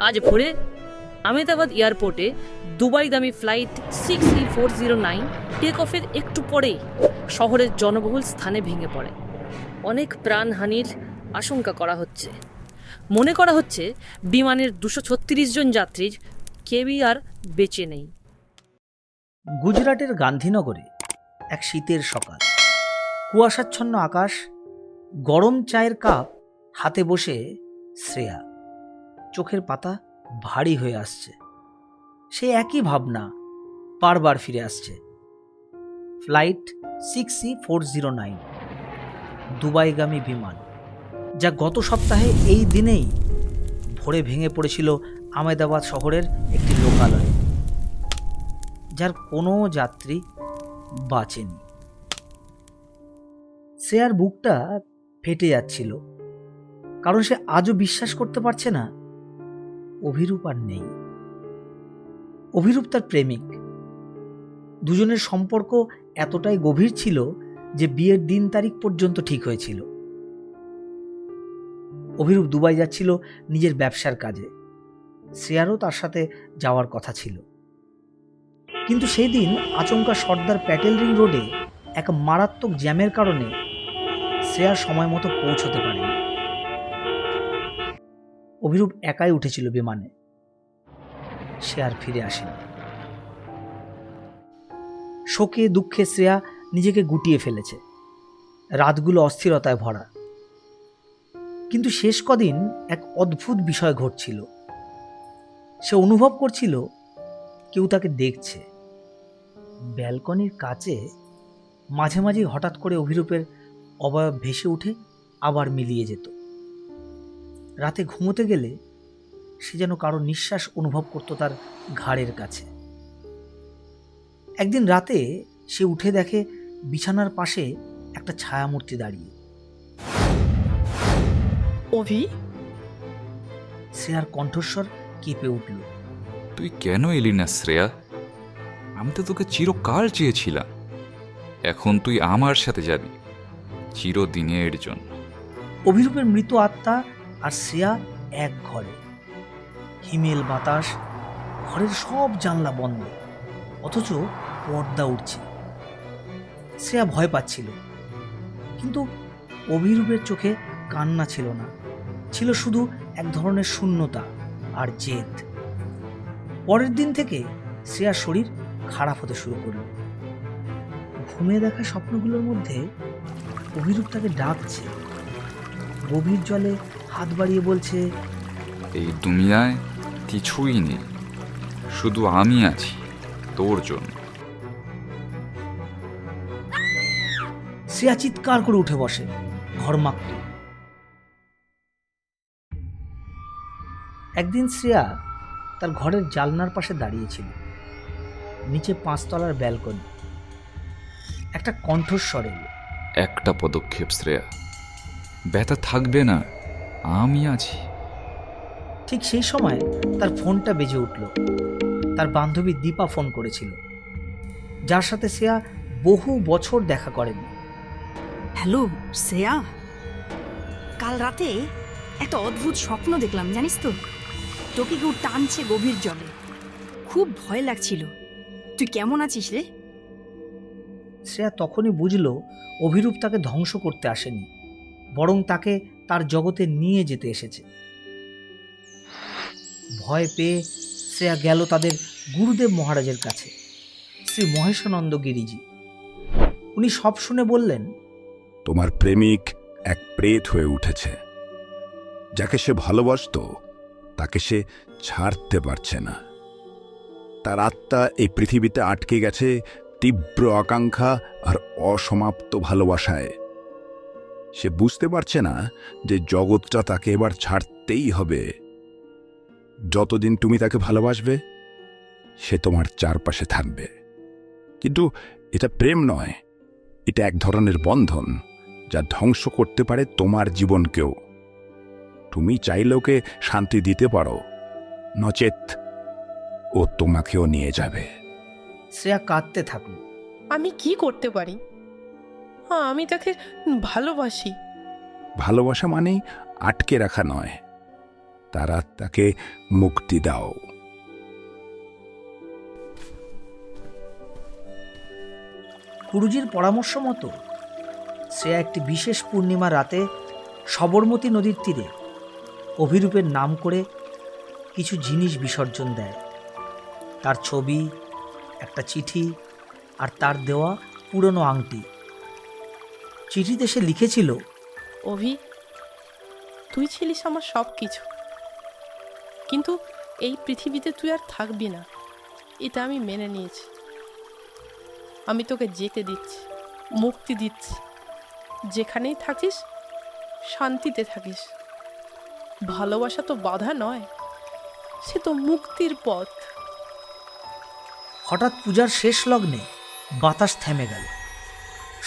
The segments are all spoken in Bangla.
আজ ভোরে আহমেদাবাদ এয়ারপোর্টে দুবাইগামী ফ্লাইট 6E409 টেক অফের একটু পরেই শহরের জনবহুল স্থানে ভেঙে পড়ে। অনেক প্রাণহানির আশঙ্কা করা হচ্ছে। মনে করা হচ্ছে বিমানের 236 জন যাত্রীর কেউই আর বেঁচে নেই। গুজরাটের গান্ধীনগরে এক শীতের সকাল, কুয়াশাচ্ছন্ন আকাশ, গরম চায়ের কাপ হাতে বসে শ্রেয়া। চোখের পাতা ভারী হয়ে আসছে। সে একই ভাবনা বারবার ফিরে আসছে। ফ্লাইট 6E409 দুবাইগামী বিমান, যা গত সপ্তাহে এই দিনেই ভোরে ভেঙে পড়েছিল আহমেদাবাদ শহরের একটি লোকালয়ে, যার কোনো যাত্রী বাঁচেনি। শ্রেয়ার বুকটা ফেটে যাচ্ছিল, কারণ সে আজও বিশ্বাস করতে পারছে না অভিরূপ আর নেই। অভিরূপ তার প্রেমিক। দুজনের সম্পর্ক এতটাই গভীর ছিল যে বিয়ের দিন তারিখ পর্যন্ত ঠিক হয়েছিল। অভিরূপ দুবাই যাচ্ছিল নিজের ব্যবসার কাজে। শ্রেয়ারও তার সাথে যাওয়ার কথা ছিল, কিন্তু সেই দিন আচমকা সর্দার প্যাটেল রিং রোডে এক মারাত্মক জ্যামের কারণে শ্রেয়া সময় মতো পৌঁছতে পারেনি। অভিরূপ একাই উঠেছিল বিমানে। সে আর ফিরে আসেনি। শোকে দুঃখে শ্রেয়া নিজেকে গুটিয়ে ফেলেছে। রাতগুলো অস্থিরতায় ভরা। কিন্তু শেষ কদিন এক অদ্ভুত বিষয় ঘটছিল। সে অনুভব করছিল কেউ তাকে দেখছে। ব্যালকনির কাছে মাঝে মাঝে হঠাৎ করে অভিরূপের অবয়ব ভেসে উঠে আবার মিলিয়ে যেত। রাতে ঘুমোতে গেলে সে যেন কারো নিঃশ্বাস অনুভব করত তার ঘাড়ের কাছে। একদিন রাতে সে উঠে দেখে বিছানার পাশে একটা ছায়ামূর্তি দাঁড়িয়ে। অভি, শ্রেয়ার কণ্ঠস্বর কেঁপে উঠল। তুই কেন এলি না শ্রেয়া? আমি তো তোকে চিরকাল চেয়েছিলাম। এখন তুই আমার সাথে যাবি চিরদিনের জন্য। অভিরূপের মৃত আত্মা আর শ্রেয়া এক ঘরে। হিমেল বাতাস, ঘরের সব জানলা বন্ধ, অথচ পর্দা উঠছে। শ্রেয়া ভয় পাচ্ছিল, কিন্তু অভিরূপের চোখে কান্না ছিল না, ছিল শুধু এক ধরনের শূন্যতা আর জেদ। পরের দিন থেকে শ্রেয়ার শরীর খারাপ হতে শুরু করল। ঘুমে দেখা স্বপ্নগুলোর মধ্যে অভিরূপ তাকে ডাকছে, গভীর জলে হাত বাড়িয়ে বলছে, এই দুনিয়ায় কিছুই নেই, শুধু আমি আছি তোর জন্য। শ্রেয়া চিৎকার করে উঠে বসে, ঘর্মাক্ত। একদিন শ্রেয়া তার ঘরের জানলার পাশে দাঁড়িয়েছিল। নিচে 5 তলার ব্যালকনি। একটা কণ্ঠস্বর এলো, একটা পদক্ষেপ শ্রেয়া, ব্যথা থাকবে না, আমি আছি। ঠিক সেই সময় তার ফোনটা বেজে উঠল। তার বান্ধবী দীপা ফোন করেছিল, যার সাথে শ্রেয়া বহু বছর দেখা করেনি। হ্যালো শ্রেয়া, কাল রাতে একটা অদ্ভুত স্বপ্ন দেখলাম, জানিস তো? তোকে কেউ টানছে গভীর জলে। খুব ভয় লাগছিল। তুই কেমন আছিস রে? শ্রেয়া তখনই বুঝল অভিরূপ তাকে ধ্বংস করতে আসেনি, বরং তাকে তার জগতে নিয়ে যেতে এসেছে। ভয় পেয়ে শ্রেয়া গেল তাদের গুরুদেব মহারাজের কাছে, শ্রী মহেশানন্দ গিরিজি। উনি সব শুনে বললেন, তোমার প্রেমিক এক প্রেত হয়ে উঠেছে। যাকে সে ভালোবাসতো তাকে সে ছাড়তে পারছে না। তার আত্মা এই পৃথিবীতে আটকে গেছে তীব্র আকাঙ্ক্ষা আর অসমাপ্ত ভালোবাসায়। সে বুঝতে পারছে না যে জগৎটা তাকে এবার ছাড়তেই হবে। যতদিন তুমি তাকে ভালোবাসবে, সে তোমার চারপাশে থাকবে। কিন্তু এটা প্রেম নয়, এটা এক ধরনের বন্ধন যা ধ্বংস করতে পারে তোমার জীবনকেও। তুমি চাইলে ওকে শান্তি দিতে পারো, নচেত ও তোমাকেও নিয়ে যাবে। শ্রেয়া কাঁদতে থাকল। আমি কি করতে পারি? হ্যাঁ, আমি তাকে ভালোবাসি। ভালোবাসা মানেই আটকে রাখা নয়, তার আত্মাকে মুক্তি দাও। গুরুজির পরামর্শ মতো শ্রেয়া একটি বিশেষ পূর্ণিমা রাতে সবরমতী নদীর তীরে অভিরূপের নাম করে কিছু জিনিস বিসর্জন দেয়। তার ছবি, একটা চিঠি আর তার দেওয়া পুরনো আংটি। চিঠিতে সে লিখেছিল, অভি, তুই ছিলিস আমার সব কিছু, কিন্তু এই পৃথিবীতে তুই আর থাকবি না, এটা আমি মেনে নিয়েছি। আমি তোকে যেতে দিচ্ছি, মুক্তি দিচ্ছি। যেখানেই থাকিস শান্তিতে থাকিস। ভালোবাসা তো বাধা নয়, সে তো মুক্তির পথ। হঠাৎ পূজার শেষ লগ্নে বাতাস থেমে গেল।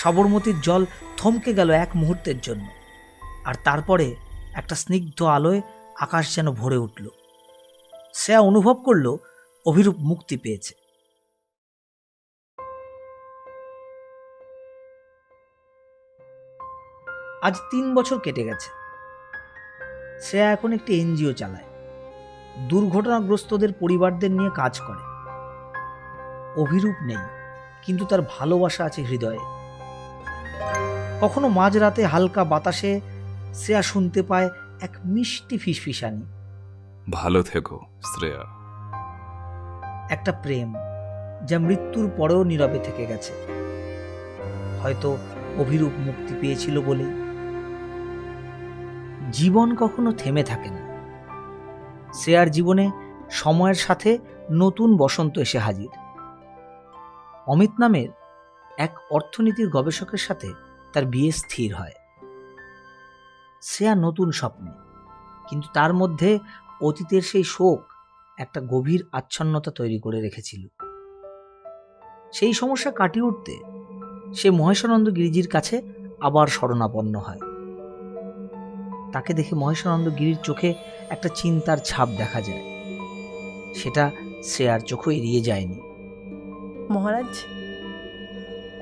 সবরমতীর জল থমকে গেল এক মুহূর্তের জন্য, আর তারপরে একটা স্নিগ্ধ আলোয় আকাশ যেন ভরে উঠল। শ্রেয়া অনুভব করল অভিরূপ মুক্তি পেয়েছে। আজ 3 বছর কেটে গেছে। শ্রেয়া এখন একটি এনজিও চালায়, দুর্ঘটনাগ্রস্তদের পরিবারদের নিয়ে কাজ করে। অভিরূপ নেই, কিন্তু তার ভালোবাসা আছে হৃদয়ে। কখনো মাঝরাতে হালকা বাতাসে শ্রেয়া শুনতে পায় এক মিষ্টি ফিসফিসানি। ভালো থেকো শ্রেয়া। একটা প্রেম যা মৃত্যুর পরেও নীরবে থেকে গেছে, হয়তো অভিরূপ মুক্তি পেয়েছিল বলেই। জীবন কখনো থেমে থাকে না। শ্রেয়ার জীবনে সময়ের সাথে নতুন বসন্ত এসে হাজির। অমিত নামের এক অর্থনীতির গবেষকের সাথে তার বিয়ে স্থির হয়। শ্রেয়া নতুন স্বপ্নে, কিন্তু তার মধ্যে অতীতের সেই শোক একটা গভীর আচ্ছন্নতা তৈরি করে রেখেছিল। সেই সমস্যা কাটিয়ে উঠতে সে মহেশানন্দ গিরিজির কাছে আবার শরণাপন্ন হয়। তাকে দেখে মহেশানন্দ গিরির চোখে একটা চিন্তার ছাপ দেখা যায়। সেটা শ্রেয়ার চোখও এড়িয়ে যায়নি। মহারাজ,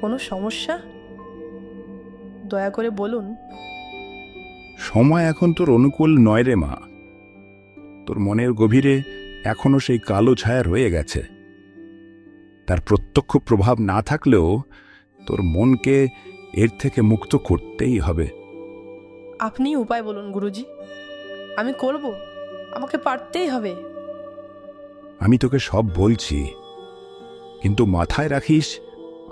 কোনো সমস্যা? দয়া করে বলুন। সময় এখন তোর অনুকূল নয় রে মা। তোর মনের গভীরে এখনো সেই কালো ছায়া রয়ে গেছে। তার প্রত্যক্ষ প্রভাব না থাকলেও তোর মনকে এর থেকে মুক্ত করতেই হবে। আপনি উপায় বলুন গুরুজি, আমি করব, আমাকে পারতেই হবে। আমি তোকে সব বলছি, কিন্তু মাথায় রাখিস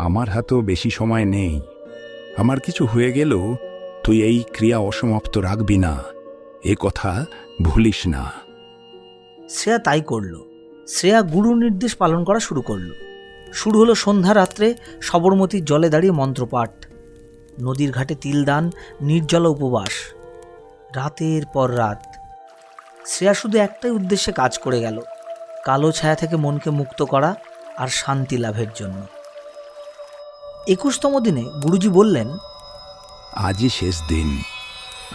আমার হাতেও বেশি সময় নেই। আমার কিছু হয়ে গেলেও তুই এই ক্রিয়া অসমাপ্ত রাখবি না, এ কথা ভুলিস না। শ্রেয়া তাই করল। শ্রেয়া গুরুর নির্দেশ পালন করা শুরু করল। শুরু হলো সন্ধ্যা রাত্রে সবরমতীর জলে দাঁড়িয়ে মন্ত্রপাঠ, নদীর ঘাটে তিলদান, নির্জল উপবাস। রাতের পর রাত শ্রেয়া শুধু একটাই উদ্দেশ্যে কাজ করে গেল, কালো ছায়া থেকে মনকে মুক্ত করা আর শান্তি লাভের জন্য। 21তম দিনে গুরুজি বললেন, আজই শেষ দিন।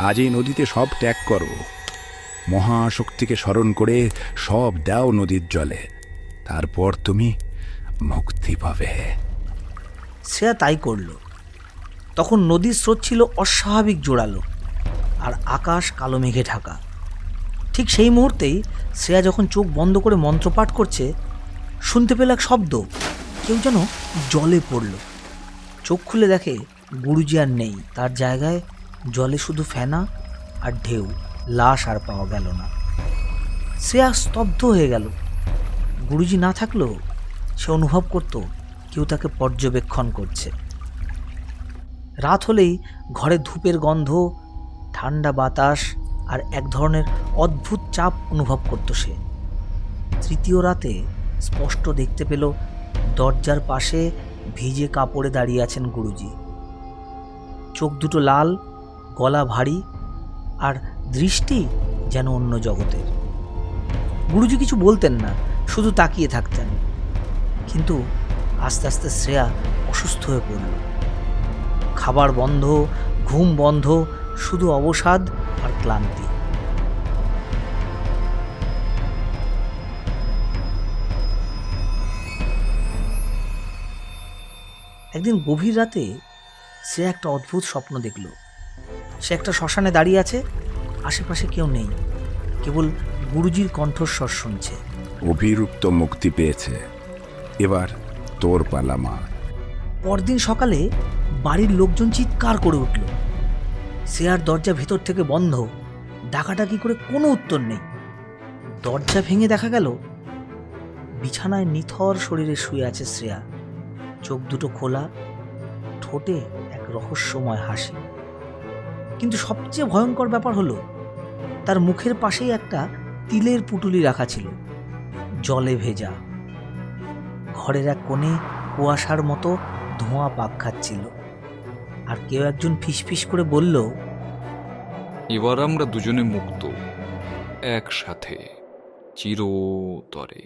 আজ এই নদীতে সব ত্যাগ করো। মহাশক্তিকে স্মরণ করে সব দাও নদীর জলে, তারপর তুমি মুক্তি পাবে। শ্রেয়া তাই করল। তখন নদীর স্রোত ছিল অস্বাভাবিক জোরালো, আর আকাশ কালো মেঘে ঢাকা। ঠিক সেই মুহূর্তেই শ্রেয়া যখন চোখ বন্ধ করে মন্ত্রপাঠ করছে, শুনতে পেল এক শব্দ, কেউ যেন জলে পড়ল। চোখ খুলে দেখে গুরুজি আর নেই। তার জায়গায় জলে শুধু ফেনা আর ঢেউ, লাশ আর পাওয়া গেল না। শ্রেয়া স্তব্ধ হয়ে গেল। গুরুজি না থাকলেও সে অনুভব করত কেউ তাকে পর্যবেক্ষণ করছে। রাত হলেই ঘরে ধূপের গন্ধ, ঠান্ডা বাতাস আর এক ধরনের অদ্ভুত চাপ অনুভব করত সে। তৃতীয় রাতে স্পষ্ট দেখতে পেল দরজার পাশে ভিজে কাপড়ে দাঁড়িয়ে আছেন গুরুজি। চোখ দুটো লাল, গলা ভারী, আর দৃষ্টি যেন অন্য জগতের। গুরুজি কিছু বলতেন না, শুধু তাকিয়ে থাকতেন। কিন্তু আস্তে আস্তে শ্রেয়া অসুস্থ হয়ে পড়ল। খাবার বন্ধ, ঘুম বন্ধ, শুধু অবসাদ আর ক্লান্তি। একদিন গভীর রাতে সে একটা অদ্ভুত স্বপ্ন দেখল। সে একটা শ্মশানে দাঁড়িয়ে আছে, আশেপাশে কেউ নেই। কেবল গুরুজির কণ্ঠস্বর শুনছে। অভিরুক্ত মুক্তি পেয়েছে, এবার তোর পালা মা। পরদিন সকালে বাড়ির লোকজন চিৎকার করে উঠল। শ্রেয়ার দরজা ভেতর থেকে বন্ধ, ডাকাডাকি করে কোনো উত্তর নেই। দরজা ভেঙে দেখা গেল বিছানায় নিথর শরীরে শুয়ে আছে শ্রেয়া। চোখ দুটো খোলা, ঠোঁটে এক রহস্যময় হাসি। কিন্তু সবচেয়ে ভয়ঙ্কর ব্যাপার হলো তার মুখের পাশেই একটা তিলের পুটুলি রাখা ছিল, জলে ভেজা। ঘরের এক কোণে কুয়াশার মতো ধোঁয়া পাক খাচ্ছিল, আর কেউ একজন ফিসফিস করে বলল, এবার আমরা দুজনে মুক্ত, একসাথে চিরতরে।